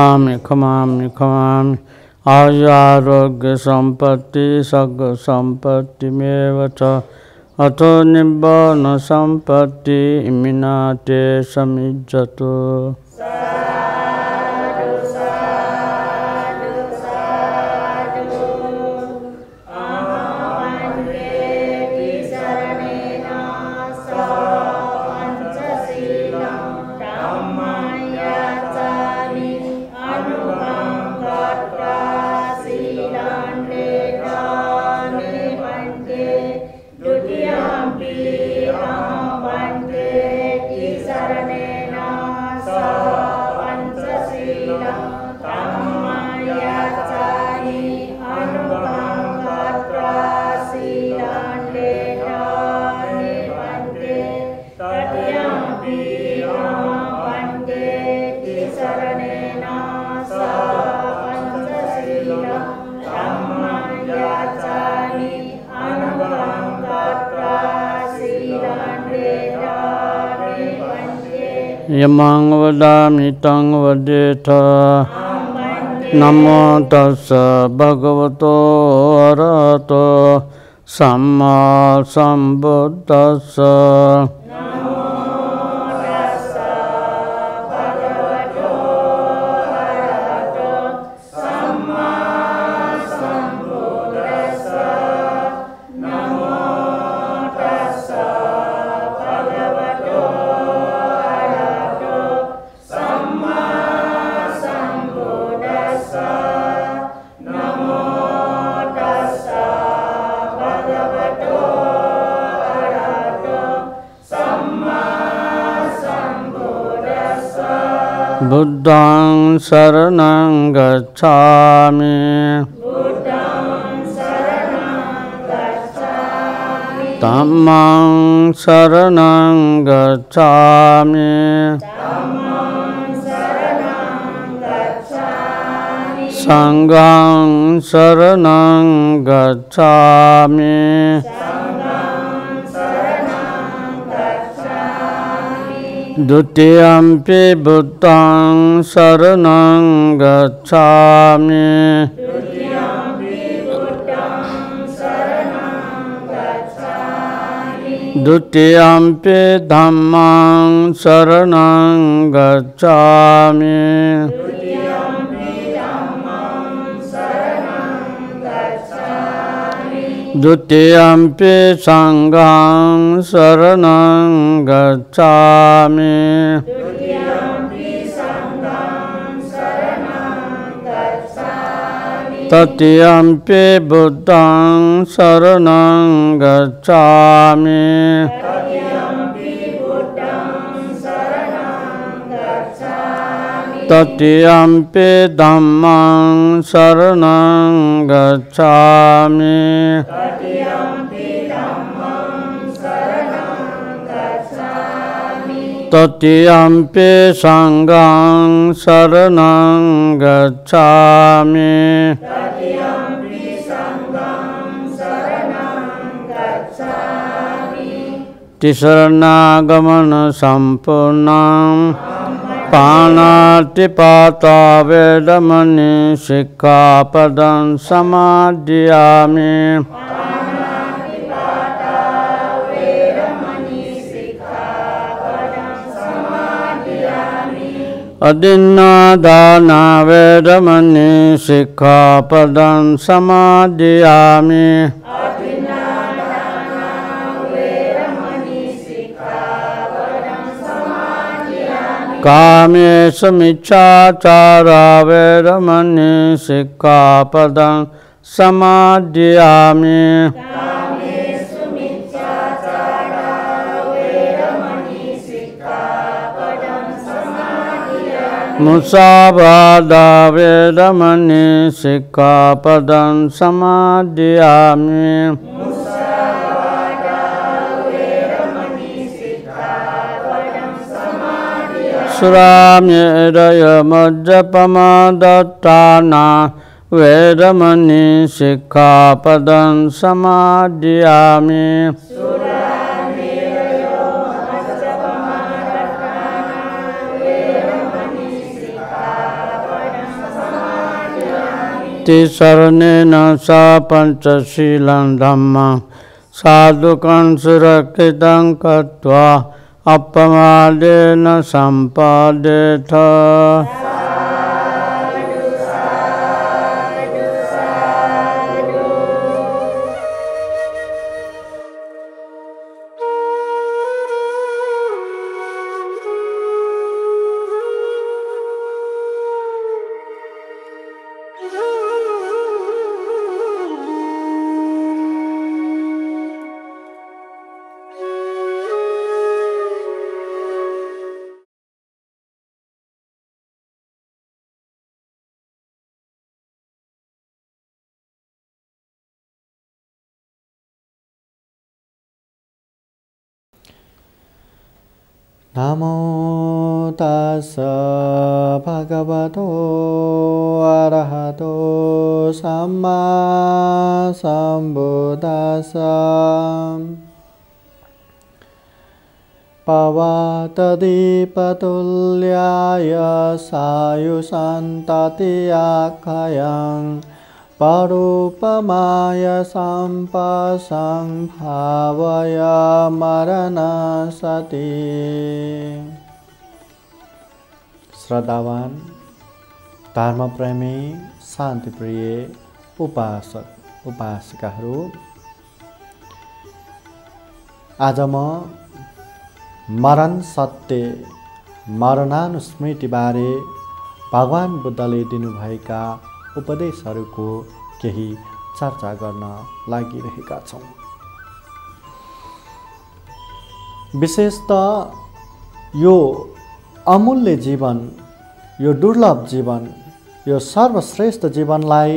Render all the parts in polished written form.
खमामि आयुरारोग्य संपत्ति सग संपत्ति मेव च अतो निब्बान संपत्ति इमिनाते समिज्जतु यमं वदामि तं वदेथ नमो तस्स भगवतो अरहतो सम्मा सम्बुद्धस्स बुद्धं शरणं गच्छामि धम्मं शरणं गच्छामि संघं शरणं गच्छामि द्वितीयंपि बुद्धं शरणं गच्छामि द्वितीयंपि धम्मं शरणं गच्छामि द्वितीयंपि संघं शरणं गच्छामि तृतीयंपि बुद्धं शरणं गच्छामि तृतीयंपि धम्मं शरणं गच्छामि तृतीयंपि संघं शरणं गच्छामि तिसरणागमन संपूर्णं पाणातिपाता वेदमणि सिक्खापदं समादयामि अदिन्नादाना वेदमणि सिक्खापदं समादयामि कामेषु मिच्छाचारा वेदमणि सिक्खापदं समादयामि मुसावादा वेदमणि सिक्खापदं समादयामि सुरामेरय मज्जपमादत्ताना वेदमणि सिक्खापदं समादयामि तिसरणेन सा पंचशीलं धम्मं साधुकं सुरक्षितं कृत्वा अपमादेन सम्पादेथ नमो तस्स भगवतो अरहतो सम्मा सम्बुद्दस्स पवतदीपतुल्याय सायुसन्ततियाखयं परूपमाय सम्पसंभावय मरणसति। श्रद्धावान धर्मप्रेमी शान्तिप्रिय उपासक उपासिकाहरू, आज म मरण सत्य मरणानुस्मृतिबारे भगवान बुद्धले दिनुभएका उपदेशहरूको केही चर्चा गर्न लागिरहेका छौँ। विशेषतः यो अमूल्य जीवन, यो दुर्लभ जीवन, यो सर्वश्रेष्ठ जीवनलाई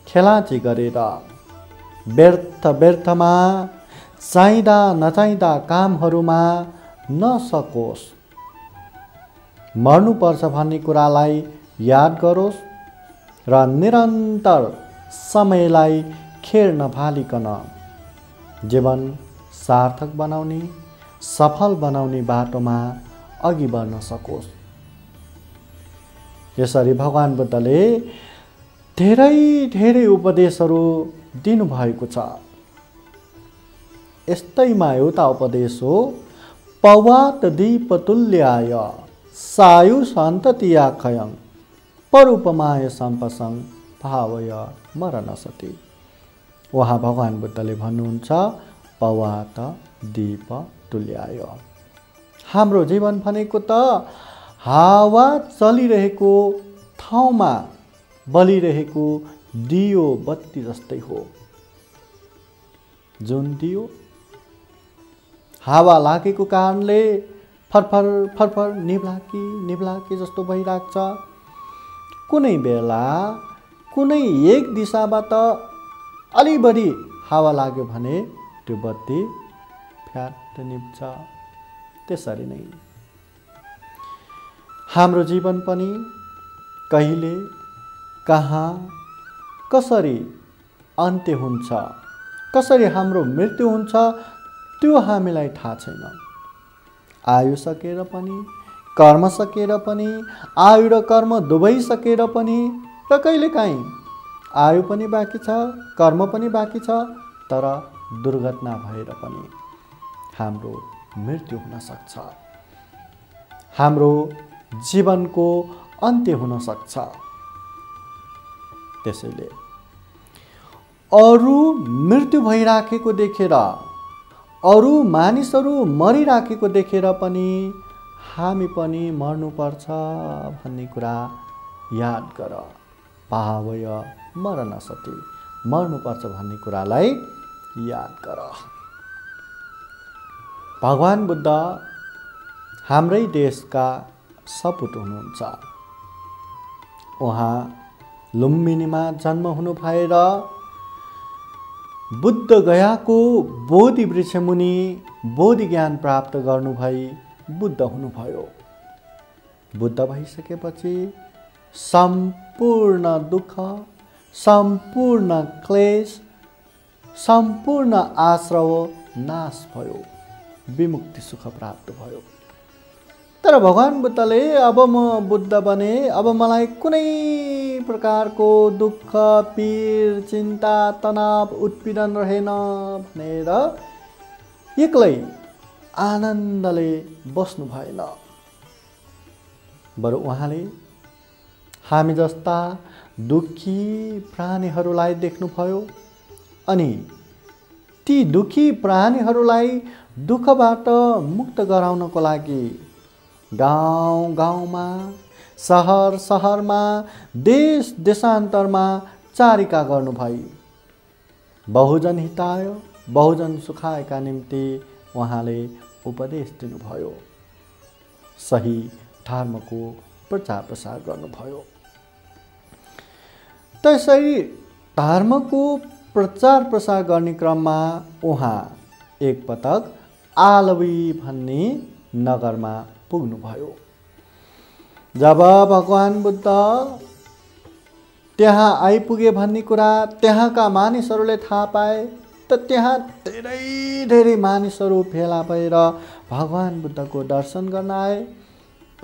खेलाची गरेर व्यर्थमा चाहिँदा नचाहिँदा कामहरूमा नसकोस्, मर्नुपर्छ भन्ने कुरालाई याद गरोस् र निरन्तर समयलाई खेर नफालिकन जीवन सार्थक बनाउने, सफल बनाउने बाटोमा अघि बढ्न सकोस्। यसरी भगवान बुद्धले धेरै धेरै उपदेशहरू दिनुभएको छ। यस्तैमा एउटा उपदेश हो पवतदीपतुल्याय सायुसन्ततियाखयं परूपमाय सम्पसं भावय मरणसति। वहाँ भगवान बुद्धले भन्नुहुन्छ पवतदीपतुल्याय। हाम्रो जीवन भनेको त हावा चलिरहेको ठाउँमा बलिरहेको दियो बत्ती जस्तै हो। जुन दियो हावा लागेको कारणले फरफर फरफर निभ्लाकी जस्तो भइरहेको छ। कुनै बेला कुनै एक दिशाबाट अलि बढी हावा लाग्यो भने त्यो बत्ती फ्याट निप्छ। त्यसरी नै हाम्रो जीवन पनि कहिले कहाँ कसरी अन्त्य हुन्छ, कसरी हाम्रो मृत्यु हुन्छ त्यो हामीलाई थाहा छैन। आयु सकेर पनि, कर्म सकेर पनि, आयु र कर्म दुवै सकेर पनि, र कहिलेकाहीँ आयु पनि बाँकी छ, कर्म पनि बाँकी छ, तर दुर्घटना भएर पनि हाम्रो मृत्यु हुन सक्छ। हाम्रो जीवनको अन्त्य हुन सक्छ। त्यसैले अरू मृत्यु भइराखेको देखेर, अरू मानिसहरू मरिराखेको देखेर पनि हामी पनि मर्नुपर्छ भन्ने कुरा याद गर। पावय मरण सती, मर्नुपर्छ भन्ने कुरालाई याद गर। भगवान बुद्ध हाम्रै देशका सपुत हुनुहुन्छ। उहाँ लुम्बिनीमा जन्म हुनु भएर बुद्ध गयाको बोधि वृक्षमुनि बोधि ज्ञान प्राप्त गर्नुभई बुद्ध हुनुभयो। बुद्ध भइसकेपछि सम्पूर्ण दुःख, सम्पूर्ण क्लेश, सम्पूर्ण आश्रव नाश भयो, विमुक्ति सुख प्राप्त भयो। तर भगवान बुद्धले अब म बुद्ध बने, अब मलाई कुनै प्रकारको दुःख, पीर, चिन्ता, तनाव, उत्पीडन रहेन भनेर एक्लै आनन्दले बस्नु भएन। बरु उहाँले हामी जस्ता दुःखी प्राणीहरूलाई देख्नुभयो अनि ती दुःखी प्राणीहरूलाई दुःखबाट मुक्त गराउनको लागि गाउँ गाउँमा, सहर सहरमा, देश देशान्तरमा चारिका गर्नुभई बहुजन हिताय बहुजन सुखायका निम्ति उहाँले उपदेश दिनुभयो। सही धर्मको प्रचार प्रसार गर्नुभयो। त्यसरी धर्मको प्रचार प्रसार गर्ने क्रममा उहाँ एकपटक आलवी भन्ने नगरमा पुग्नुभयो। जब भगवान बुद्ध त्यहाँ आइपुगे भन्ने कुरा त्यहाँका मानिसहरूले थाहा पाए त त्यहाँ धेरै धेरै मानिसहरू भेला भएर भगवान बुद्धको दर्शन गर्न आए,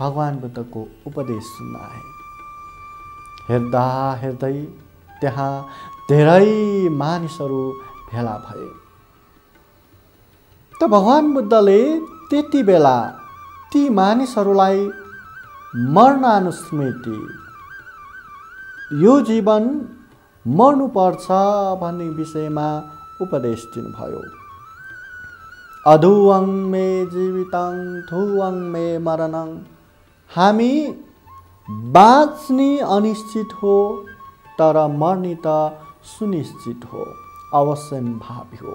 भगवान बुद्धको उपदेश सुन्न आए। हेर्दा हेर्दै त्यहाँ धेरै मानिसहरू भेला भए। त भगवान बुद्धले त्यति बेला ती मानिसहरूलाई मर्नानुस्मृति, यो जीवन मर्नुपर्छ भन्ने विषयमा उपदेश दिनुभयो। अधुवं मे जीवितं धुवं मे मरणं। हामी बाँच्ने अनिश्चित हो तर मर्ने त सुनिश्चित हो, अवश्यम्भावी हो।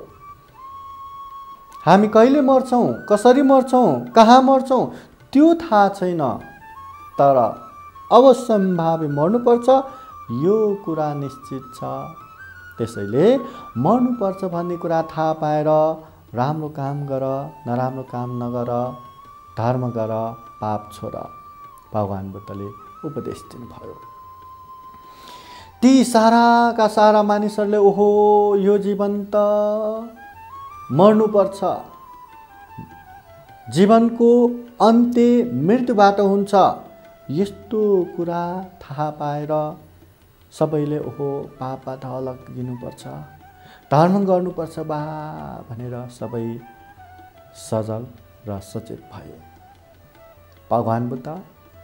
हामी कहिले मर्छौँ, कसरी मर्छौँ, कहाँ मर्छौँ त्यो थाहा छैन, तर अवश्यम्भावी मर्नुपर्छ यो कुरा निश्चित छ। त्यसैले मर्नुपर्छ भन्ने कुरा थाहा पाएर राम्रो काम गर, नराम्रो काम नगर, धर्म गर, पाप छोड, भगवान बुद्धले उपदेश दिनुभयो। ती साराका सारा मानिसहरूले ओहो यो जीवन त मर्नुपर्छ, जीवनको अन्त्य मृत्युबाट हुन्छ, यस्तो कुरा थाहा पाएर सबैले ओहो पापबाट अलग्गिनुपर्छ, धर्म गर्नुपर्छ बा भनेर सबै सजग र सचेत भए। भगवान बुद्ध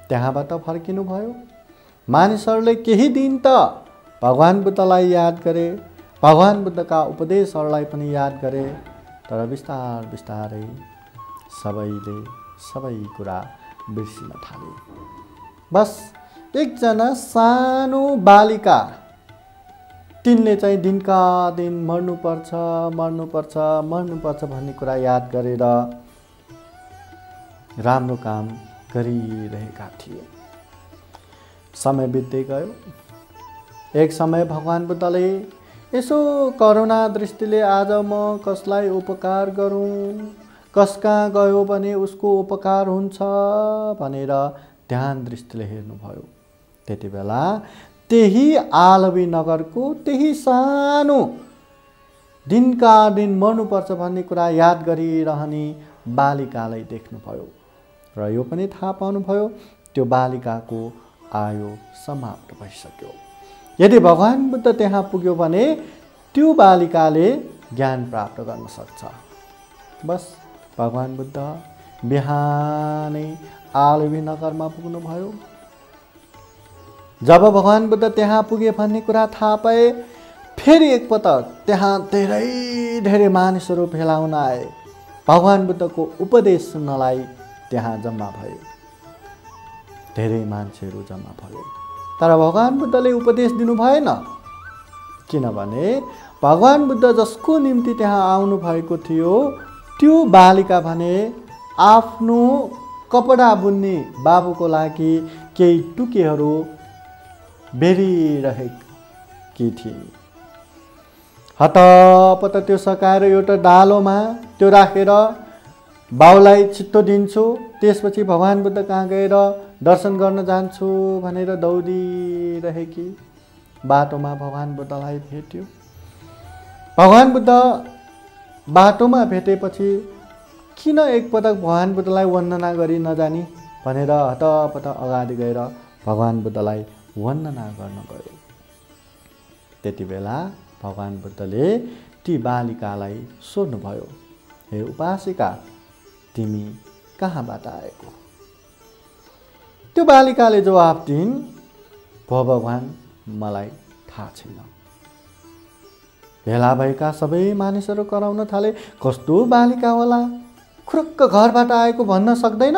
त्यहाँबाट फर्किनुभयो। मानिसहरूले केही दिन त भगवान बुद्धलाई याद गरे, भगवान बुद्धका उपदेशहरूलाई पनि याद गरे, तर बिस्तार बिस्तारै सबैले सबै कुरा बिर्सिन थाले। बस एकजना सानो बालिका, तिनले चाहिँ दिनका दिन मर्नुपर्छ मर्नुपर्छ मर्नुपर्छ भन्ने कुरा याद गरेर राम्रो काम गरिरहेका थिए। समय बित्दै गयो। एक समय भगवान बुद्धले यसो करुणा दृष्टिले आज म कसलाई उपकार गरौँ, कसका गयो भने उसको उपकार हुन्छ भनेर ध्यान दृष्टिले हेर्नुभयो। त्यति बेला त्यही आलवी नगरको त्यही सानो दिनका दिन मर्नुपर्छ भन्ने कुरा याद गरिरहने बालिकालाई देख्नुभयो र यो पनि थाहा पाउनुभयो त्यो बालिकाको आयु समाप्त भइसक्यो। यदि भगवान बुद्ध त्यहाँ पुग्यो भने त्यो बालिकाले ज्ञान प्राप्त गर्न सक्छ। बस भगवान बुद्ध बिहानै आलवी नगरमा पुग्नुभयो। जब भगवान बुद्ध त्यहाँ पुगे भन्ने कुरा थाहा पाए, फेरि एकपटक त्यहाँ धेरै मानिसहरू भेला हुन आए। भगवान बुद्धको उपदेश सुन्नलाई त्यहाँ जम्मा भए। धेरै मान्छेहरू जम्मा भए। तर भगवान बुद्धले उपदेश दिनु भएन, किनभने भगवान बुद्ध जसको निम्ति त्यहाँ आउनु भएको थियो त्यो बालिका भने आफ्नो कपडा बुन्ने बाबुको लागि केही टुकेहरू बेरिरहेकी थिइन्। हतपत त्यो सकाएर एउटा डालोमा त्यो राखेर बाउलाई छिट्टो दिन्छु, त्यसपछि भगवान बुद्ध कहाँ गएर दर्शन गर्न जान्छु भनेर दौडिरहेकी बाटोमा भगवान बुद्धलाई भेट्यो। भगवान बुद्ध बाटोमा भेटेपछि किन एकपटक भगवान बुद्धलाई वन्दना गरी नजानी भनेर हतपत अगाडि गएर भगवान बुद्धलाई वन्दना गर्न गयो। त्यति बेला भगवान बुद्धले ती बालिकालाई सोध्नुभयो, हे उपासिका, तिमी कहाँबाट आएको? त्यो बालिकाले जवाफ दिइन्, भगवान मलाई थाहा छैन। भेला भएका सबै मानिसहरू कराउन थाले, कस्तो बालिका होला, खुरुक्क घरबाट आएको भन्न सक्दैन।